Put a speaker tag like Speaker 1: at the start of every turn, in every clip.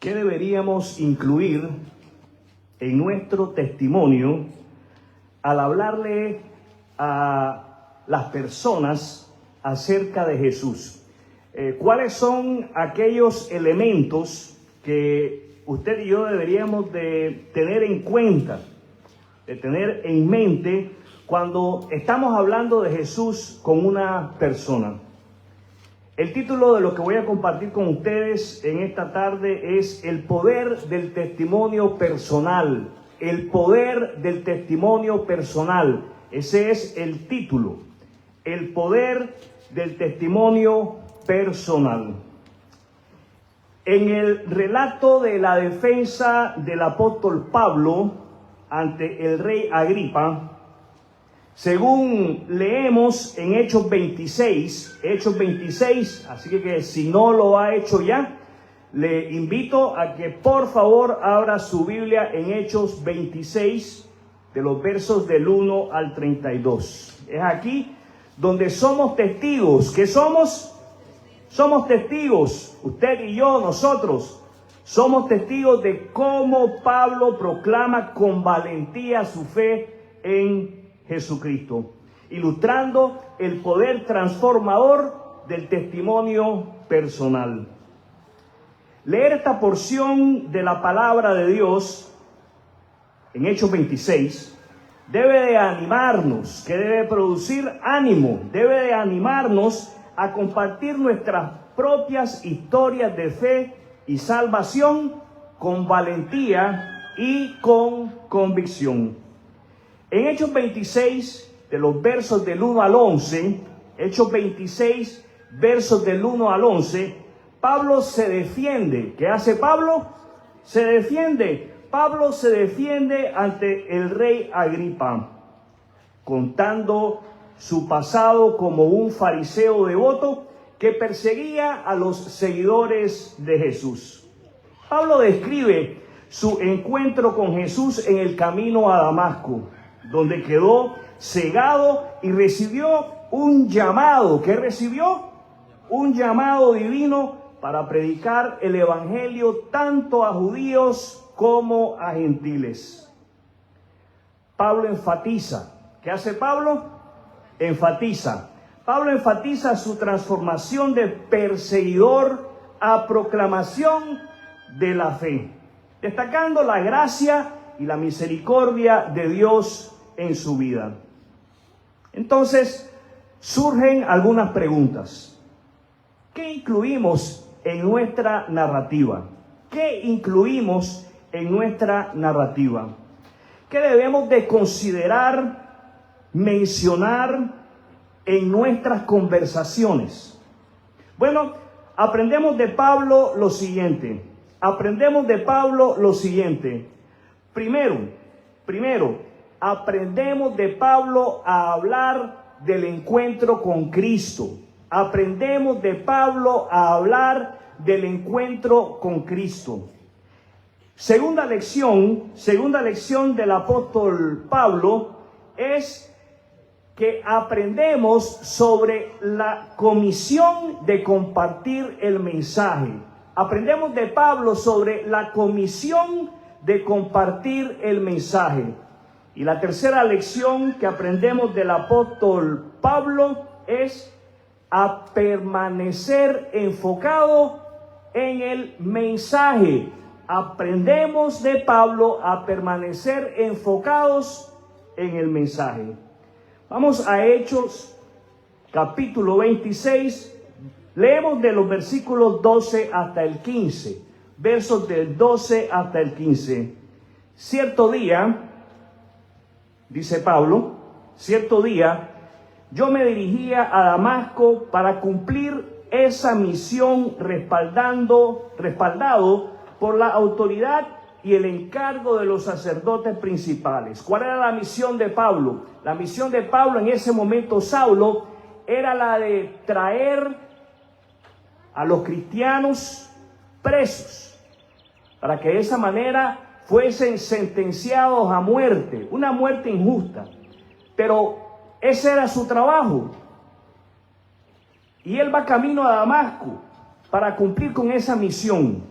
Speaker 1: ¿Qué deberíamos incluir en nuestro testimonio al hablarle a las personas acerca de Jesús? ¿Cuáles son aquellos elementos que usted y yo deberíamos de tener en cuenta, de tener en mente cuando estamos hablando de Jesús con una persona? El título de lo que voy a compartir con ustedes en esta tarde es el poder del testimonio personal. El poder del testimonio personal. Ese es el título. El poder del testimonio personal. En el relato de la defensa del apóstol Pablo ante el rey Agripa, según leemos en Hechos 26, así que si no lo ha hecho ya, le invito a que por favor abra su Biblia en Hechos 26, de los versos del 1 al 32. Es aquí donde somos testigos. ¿Qué somos? Somos testigos, usted y yo, nosotros. Somos testigos de cómo Pablo proclama con valentía su fe en Jesucristo, ilustrando el poder transformador del testimonio personal. Leer esta porción de la palabra de Dios en Hechos 26 debe de animarnos, que debe producir ánimo, debe de animarnos a compartir nuestras propias historias de fe y salvación con valentía y con convicción. En Hechos 26, de los versos del 1 al 11, Hechos 26, versos del 1 al 11, Pablo se defiende. ¿Qué hace Pablo? Se defiende. Pablo se defiende ante el rey Agripa, contando su pasado como un fariseo devoto que perseguía a los seguidores de Jesús. Pablo describe su encuentro con Jesús en el camino a Damasco, donde quedó cegado y recibió un llamado. ¿Qué recibió? Un llamado divino para predicar el evangelio tanto a judíos como a gentiles. Pablo enfatiza. ¿Qué hace Pablo? Enfatiza. Pablo enfatiza su transformación de perseguidor a proclamación de la fe, destacando la gracia y la misericordia de Dios en su vida. Entonces, surgen algunas preguntas. ¿Qué incluimos en nuestra narrativa? ¿Qué incluimos en nuestra narrativa? ¿Qué debemos de considerar, mencionar en nuestras conversaciones? Bueno, aprendemos de Pablo lo siguiente. Primero, aprendemos de Pablo a hablar del encuentro con Cristo. Aprendemos de Pablo a hablar del encuentro con Cristo. Segunda lección del apóstol Pablo es que aprendemos sobre la comisión de compartir el mensaje. Aprendemos de Pablo sobre la comisión de compartir el mensaje. Y la tercera lección que aprendemos del apóstol Pablo es a permanecer enfocado en el mensaje. Aprendemos de Pablo a permanecer enfocados en el mensaje. Vamos a Hechos, capítulo 26. Leemos de los versículos 12 hasta el 15. Versos del 12 hasta el 15. Cierto día, dice Pablo, yo me dirigía a Damasco para cumplir esa misión respaldado por la autoridad y el encargo de los sacerdotes principales. ¿Cuál era la misión de Pablo? La misión de Pablo en ese momento, Saulo, era la de traer a los cristianos presos, para que de esa manera fuesen sentenciados a muerte, una muerte injusta. Pero ese era su trabajo. Y él va camino a Damasco para cumplir con esa misión.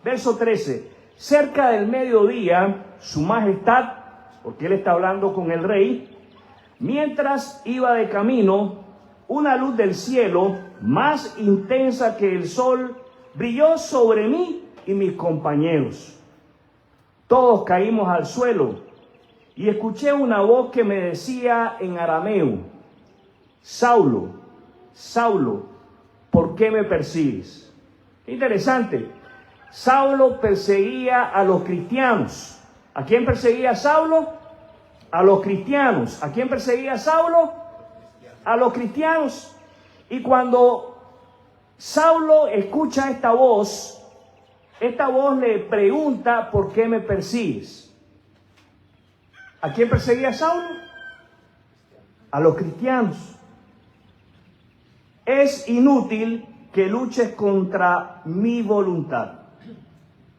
Speaker 1: Verso 13. Cerca del mediodía, su majestad, porque él está hablando con el rey, mientras iba de camino, una luz del cielo, más intensa que el sol, brilló sobre mí y mis compañeros. Todos caímos al suelo y escuché una voz que me decía en arameo: Saulo, Saulo, ¿por qué me persigues? Interesante. Saulo perseguía a los cristianos. ¿A quién perseguía Saulo? A los cristianos. ¿A quién perseguía Saulo? A los cristianos. Y cuando Saulo escucha esta voz le pregunta: ¿por qué me persigues? ¿A quién perseguía Saulo? A los cristianos. Es inútil que luches contra mi voluntad.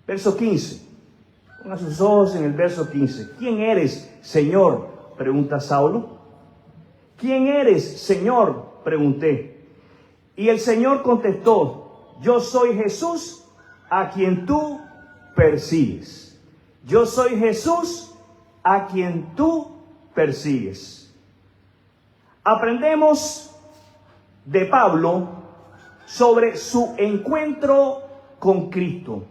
Speaker 1: Verso 15. Ponga sus ojos en el verso 15. ¿Quién eres, Señor?, pregunta Saulo. ¿Quién eres, Señor?, pregunté. Y el Señor contestó: yo soy Jesús, a quien tú persigues. Yo soy Jesús, a quien tú persigues. Aprendemos de Pablo sobre su encuentro con Cristo.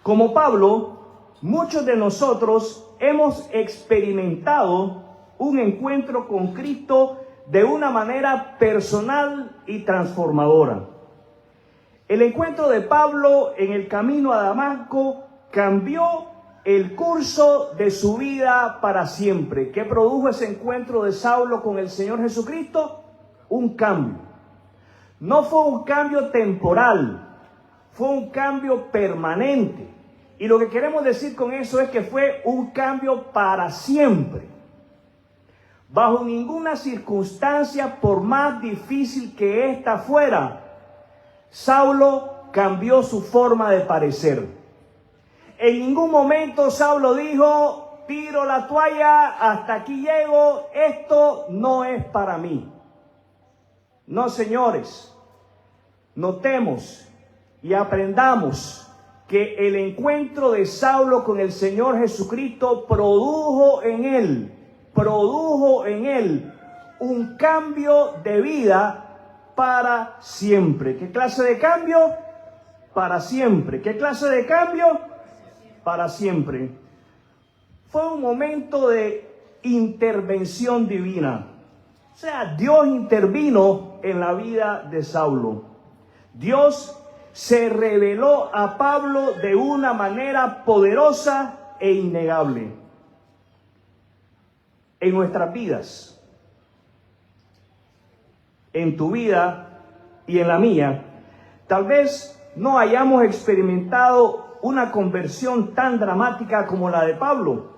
Speaker 1: Como Pablo, muchos de nosotros hemos experimentado un encuentro con Cristo de una manera personal y transformadora. El encuentro de Pablo en el camino a Damasco cambió el curso de su vida para siempre. ¿Qué produjo ese encuentro de Saulo con el Señor Jesucristo? Un cambio. No fue un cambio temporal, fue un cambio permanente. Y lo que queremos decir con eso es que fue un cambio para siempre. Bajo ninguna circunstancia, por más difícil que ésta fuera, Saulo cambió su forma de parecer. En ningún momento Saulo dijo: tiro la toalla, hasta aquí llego, esto no es para mí. No, señores, notemos y aprendamos que el encuentro de Saulo con el Señor Jesucristo produjo en él un cambio de vida para siempre. ¿Qué clase de cambio? Para siempre. ¿Qué clase de cambio? Para siempre. Fue un momento de intervención divina. O sea, Dios intervino en la vida de Saulo. Dios se reveló a Pablo de una manera poderosa e innegable. En nuestras vidas, en tu vida y en la mía, tal vez no hayamos experimentado una conversión tan dramática como la de Pablo,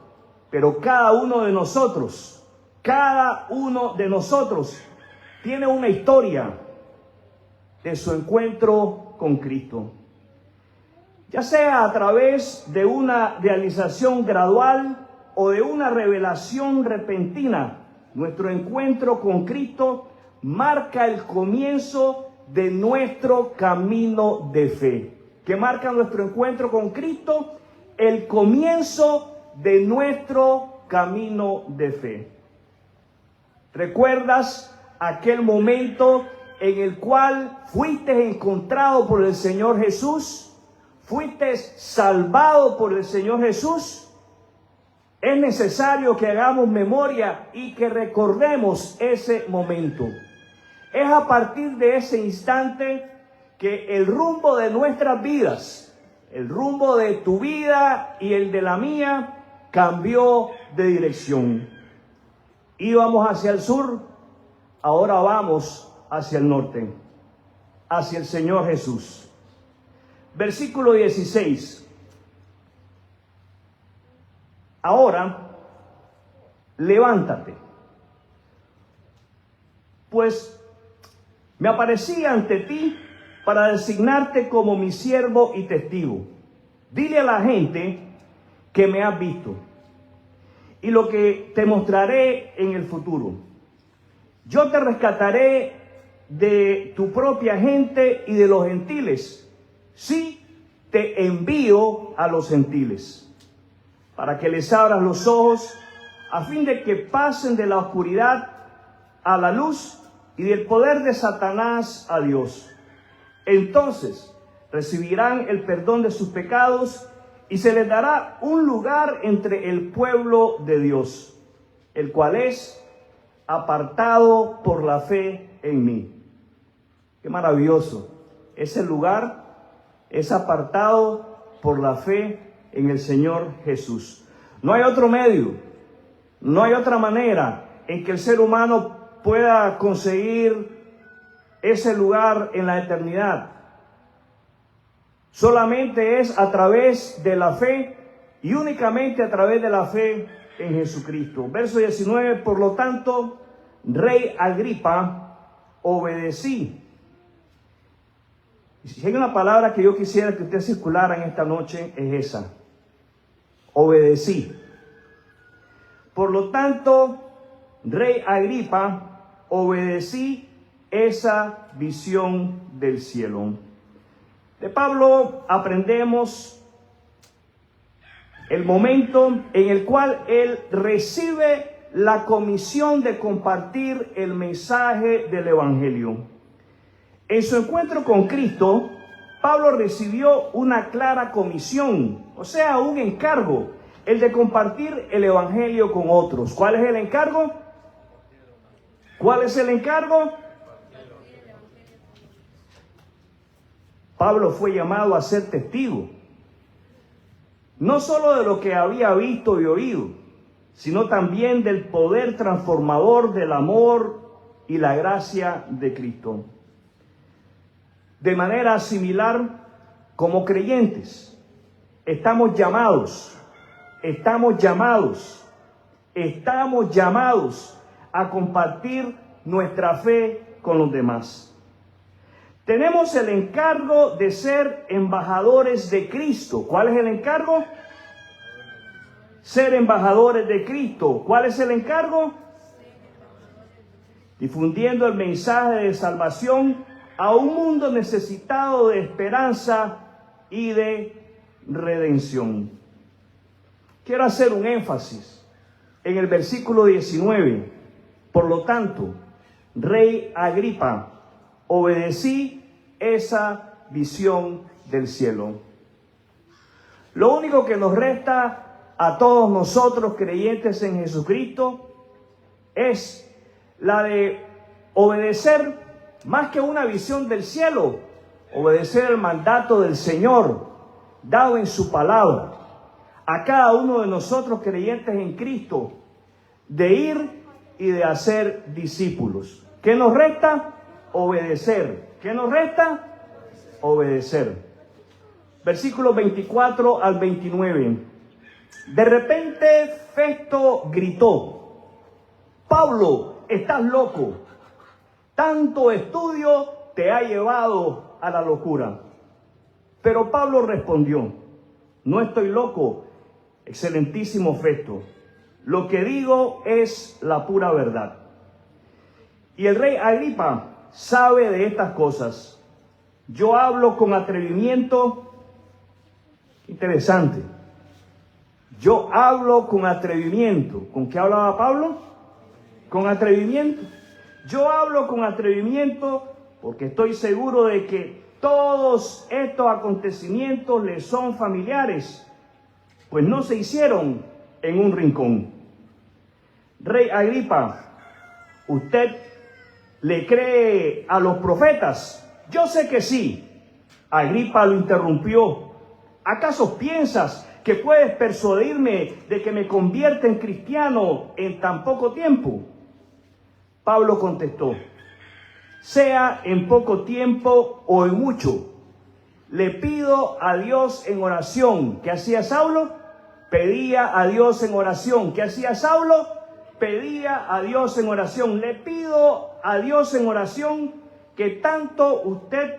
Speaker 1: pero cada uno de nosotros tiene una historia de su encuentro con Cristo. Ya sea a través de una realización gradual o de una revelación repentina, nuestro encuentro con Cristo marca el comienzo de nuestro camino de fe. ¿Qué marca nuestro encuentro con Cristo? El comienzo de nuestro camino de fe. ¿Recuerdas aquel momento en el cual fuiste encontrado por el Señor Jesús? ¿Fuiste salvado por el Señor Jesús? Es necesario que hagamos memoria y que recordemos ese momento. Es a partir de ese instante que el rumbo de nuestras vidas, el rumbo de tu vida y el de la mía, cambió de dirección. Íbamos hacia el sur, ahora vamos hacia el norte, hacia el Señor Jesús. Versículo 16. Ahora, levántate, pues me aparecí ante ti para designarte como mi siervo y testigo. Dile a la gente que me has visto y lo que te mostraré en el futuro. Yo te rescataré de tu propia gente y de los gentiles. Sí, te envío a los gentiles, para que les abras los ojos, a fin de que pasen de la oscuridad a la luz y del poder de Satanás a Dios. Entonces recibirán el perdón de sus pecados y se les dará un lugar entre el pueblo de Dios, el cual es apartado por la fe en mí. Qué maravilloso. Ese lugar es apartado por la fe en el Señor Jesús. No hay otro medio, no hay otra manera en que el ser humano pueda conseguir ese lugar en la eternidad. Solamente es a través de la fe y únicamente a través de la fe en Jesucristo. Verso 19, por lo tanto, Rey Agripa, obedecí. Si hay una palabra que yo quisiera que usted circulara en esta noche, es esa: obedecí. Por lo tanto, Rey Agripa, obedecí esa visión del cielo. De Pablo aprendemos el momento en el cual él recibe la comisión de compartir el mensaje del Evangelio. En su encuentro con Cristo, Pablo recibió una clara comisión, o sea, un encargo, el de compartir el Evangelio con otros. ¿Cuál es el encargo? ¿Cuál es el encargo? Pablo fue llamado a ser testigo, no solo de lo que había visto y oído, sino también del poder transformador del amor y la gracia de Cristo. De manera similar, como creyentes, estamos llamados a compartir nuestra fe con los demás. Tenemos el encargo de ser embajadores de Cristo. ¿Cuál es el encargo? Ser embajadores de Cristo. ¿Cuál es el encargo? Difundiendo el mensaje de salvación a un mundo necesitado de esperanza y de redención. Quiero hacer un énfasis en el versículo 19. Por lo tanto, Rey Agripa, obedecí esa visión del cielo. Lo único que nos resta a todos nosotros creyentes en Jesucristo es la de obedecer, más que una visión del cielo, obedecer el mandato del Señor dado en su palabra a cada uno de nosotros creyentes en Cristo, de ir y de hacer discípulos. ¿Qué nos resta? Obedecer. ¿Qué nos resta? Obedecer. Versículos 24 al 29. De repente Festo gritó: Pablo, estás loco. Tanto estudio te ha llevado a la locura. Pero Pablo respondió: no estoy loco, excelentísimo Festo. Lo que digo es la pura verdad. Y el rey Agripa sabe de estas cosas. Yo hablo con atrevimiento. Interesante. Yo hablo con atrevimiento. ¿Con qué hablaba Pablo? Con atrevimiento. Yo hablo con atrevimiento porque estoy seguro de que todos estos acontecimientos le son familiares, pues no se hicieron en un rincón. Rey Agripa, ¿usted le cree a los profetas? Yo sé que sí. Agripa lo interrumpió. ¿Acaso piensas que puedes persuadirme de que me convierta en cristiano en tan poco tiempo? Pablo contestó: sea en poco tiempo o en mucho, le pido a Dios en oración. ¿Qué hacía Saulo? Pedía a Dios en oración. ¿Qué hacía Saulo? Pedía a Dios en oración. Le pido a Dios en oración que tanto usted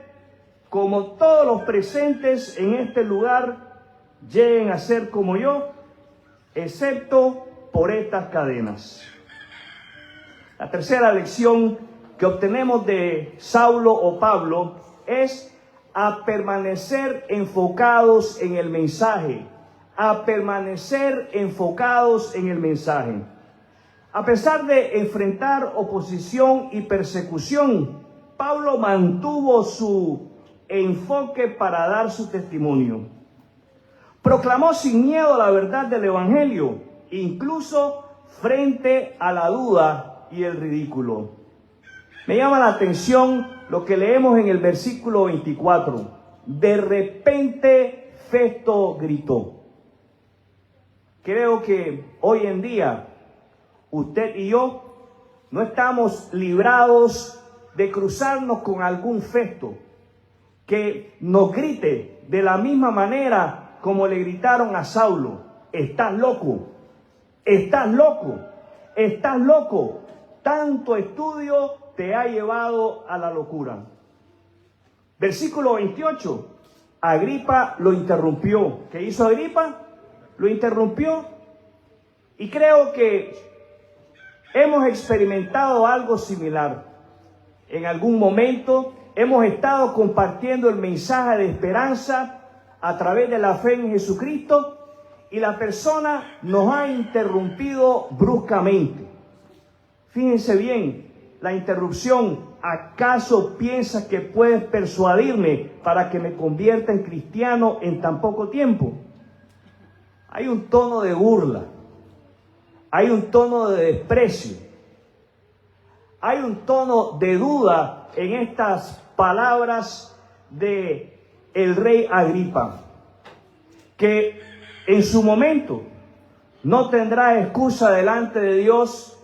Speaker 1: como todos los presentes en este lugar lleguen a ser como yo, excepto por estas cadenas. La tercera lección que obtenemos de Saulo o Pablo es a permanecer enfocados en el mensaje, a permanecer enfocados en el mensaje. A pesar de enfrentar oposición y persecución, Pablo mantuvo su enfoque para dar su testimonio. Proclamó sin miedo la verdad del Evangelio, incluso frente a la duda y el ridículo. Me llama la atención lo que leemos en el versículo 24. De repente Festo gritó. Creo que hoy en día usted y yo no estamos librados de cruzarnos con algún Festo que nos grite de la misma manera como le gritaron a Saulo: estás loco, estás loco, estás loco. Tanto estudio te ha llevado a la locura. Versículo 28. Agripa lo interrumpió. ¿Qué hizo Agripa? Lo interrumpió. Y creo que hemos experimentado algo similar. En algún momento hemos estado compartiendo el mensaje de esperanza a través de la fe en Jesucristo y la persona nos ha interrumpido bruscamente. Fíjense bien la interrupción. ¿Acaso piensas que puedes persuadirme para que me convierta en cristiano en tan poco tiempo? Hay un tono de burla, hay un tono de desprecio, hay un tono de duda en estas palabras de el rey Agripa, que en su momento no tendrá excusa delante de Dios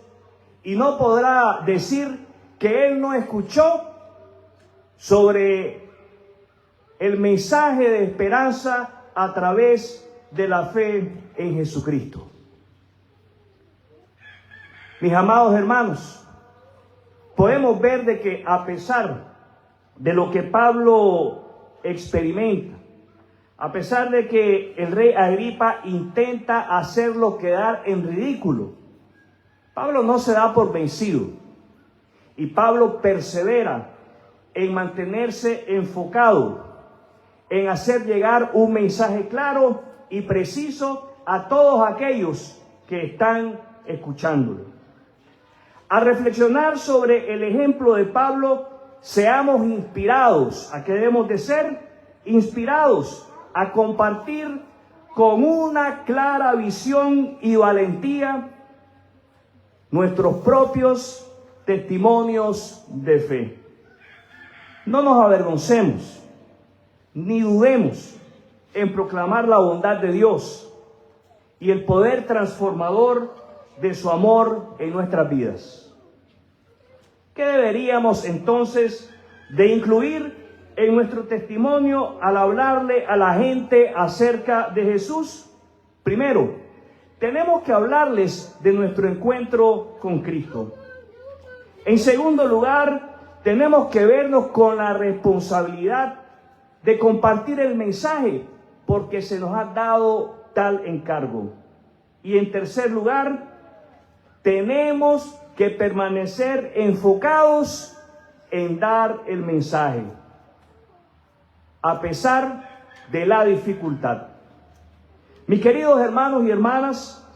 Speaker 1: y no podrá decir que él no escuchó sobre el mensaje de esperanza a través de la fe en Jesucristo. Mis amados hermanos, podemos ver de que a pesar de lo que Pablo experimenta, a pesar de que el rey Agripa intenta hacerlo quedar en ridículo, Pablo no se da por vencido y Pablo persevera en mantenerse enfocado, en hacer llegar un mensaje claro y preciso a todos aquellos que están escuchándolo. Al reflexionar sobre el ejemplo de Pablo, seamos inspirados. ¿A qué debemos de ser? Inspirados a compartir con una clara visión y valentía nuestros propios testimonios de fe. No nos avergoncemos, ni dudemos en proclamar la bondad de Dios y el poder transformador de su amor en nuestras vidas. ¿Qué deberíamos entonces de incluir en nuestro testimonio al hablarle a la gente acerca de Jesús? Primero, tenemos que hablarles de nuestro encuentro con Cristo. En segundo lugar, tenemos que vernos con la responsabilidad de compartir el mensaje porque se nos ha dado tal encargo. Y en tercer lugar, tenemos que permanecer enfocados en dar el mensaje, a pesar de la dificultad. Mis queridos hermanos y hermanas,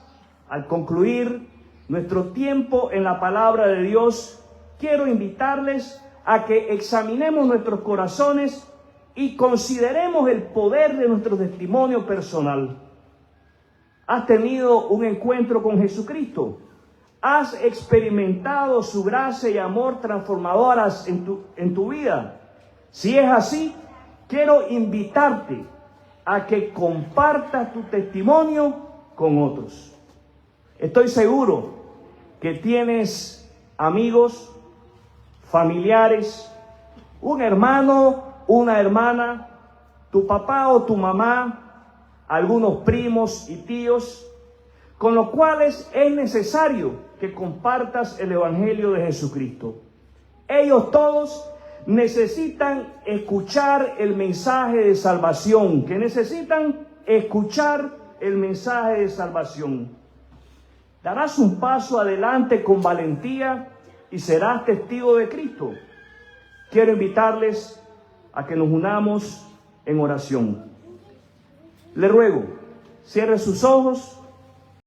Speaker 1: al concluir nuestro tiempo en la palabra de Dios, quiero invitarles a que examinemos nuestros corazones y consideremos el poder de nuestro testimonio personal. ¿Has tenido un encuentro con Jesucristo? ¿Has experimentado su gracia y amor transformadoras en tu vida? Si es así, quiero invitarte a que compartas tu testimonio con otros. Estoy seguro que tienes amigos, familiares, un hermano, una hermana, tu papá o tu mamá, algunos primos y tíos, con los cuales es necesario que compartas el Evangelio de Jesucristo. Ellos todos necesitan escuchar el mensaje de salvación, que necesitan escuchar el mensaje de salvación. Darás un paso adelante con valentía y serás testigo de Cristo. Quiero invitarles a que nos unamos en oración. Le ruego, cierre sus ojos